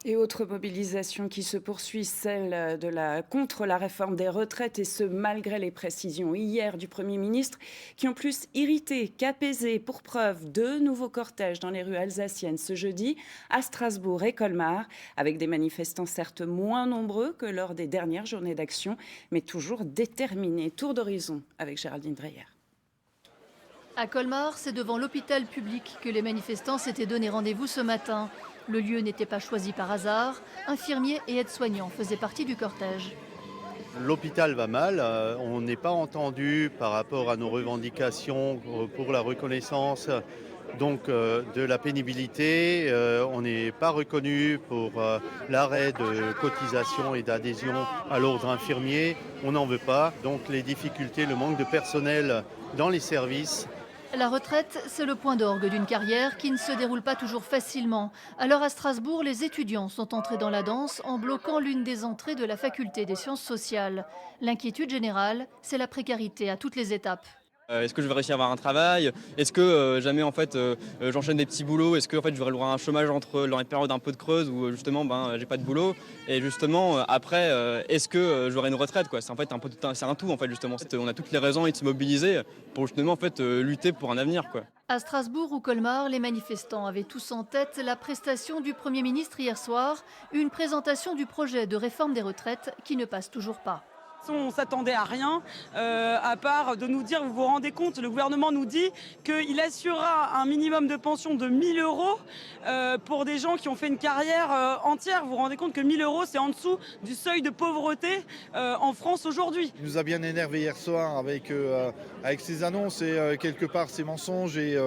Et autre mobilisation qui se poursuit, celle contre la réforme des retraites, et ce malgré les précisions hier du Premier ministre qui ont plus irrité qu'apaisé. Pour preuve, deux nouveaux cortèges dans les rues alsaciennes ce jeudi à Strasbourg et Colmar, avec des manifestants certes moins nombreux que lors des dernières journées d'action, mais toujours déterminés. Tour d'horizon avec Géraldine Dreyer. À Colmar, c'est devant l'hôpital public que les manifestants s'étaient donné rendez-vous ce matin. Le lieu n'était pas choisi par hasard. Infirmiers et aides-soignants faisaient partie du cortège. L'hôpital va mal, on n'est pas entendu par rapport à nos revendications pour la reconnaissance de la pénibilité. On n'est pas reconnu pour l'arrêt de cotisation et d'adhésion à l'ordre infirmier. On n'en veut pas. Donc les difficultés, le manque de personnel dans les services. La retraite, c'est le point d'orgue d'une carrière qui ne se déroule pas toujours facilement. Alors à Strasbourg, les étudiants sont entrés dans la danse en bloquant l'une des entrées de la faculté des sciences sociales. L'inquiétude générale, c'est la précarité à toutes les étapes. Est-ce que je vais réussir à avoir un travail? Est-ce que jamais en fait j'enchaîne des petits boulots? Est-ce que en fait j'aurai le droit à un chômage dans les périodes un peu de creuse où justement j'ai pas de boulot? Et justement après est-ce que j'aurai une retraite quoi? C'est en fait un peu c'est un tout en fait justement. On a toutes les raisons de se mobiliser pour justement en fait lutter pour un avenir quoi. À Strasbourg ou Colmar, les manifestants avaient tous en tête la prestation du Premier ministre hier soir, une présentation du projet de réforme des retraites qui ne passe toujours pas. On s'attendait à rien, à part de nous dire, vous vous rendez compte, le gouvernement nous dit qu'il assurera un minimum de pension de 1 000 euros pour des gens qui ont fait une carrière entière. Vous vous rendez compte que 1 000 euros, c'est en dessous du seuil de pauvreté en France aujourd'hui. Il nous a bien énervé hier soir avec ses annonces et quelque part ses mensonges et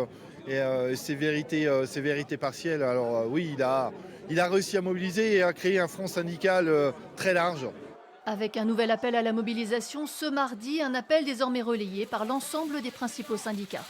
ses vérités partielles. Alors oui, il a réussi à mobiliser et à créer un front syndical très large. Avec un nouvel appel à la mobilisation ce mardi, un appel désormais relayé par l'ensemble des principaux syndicats.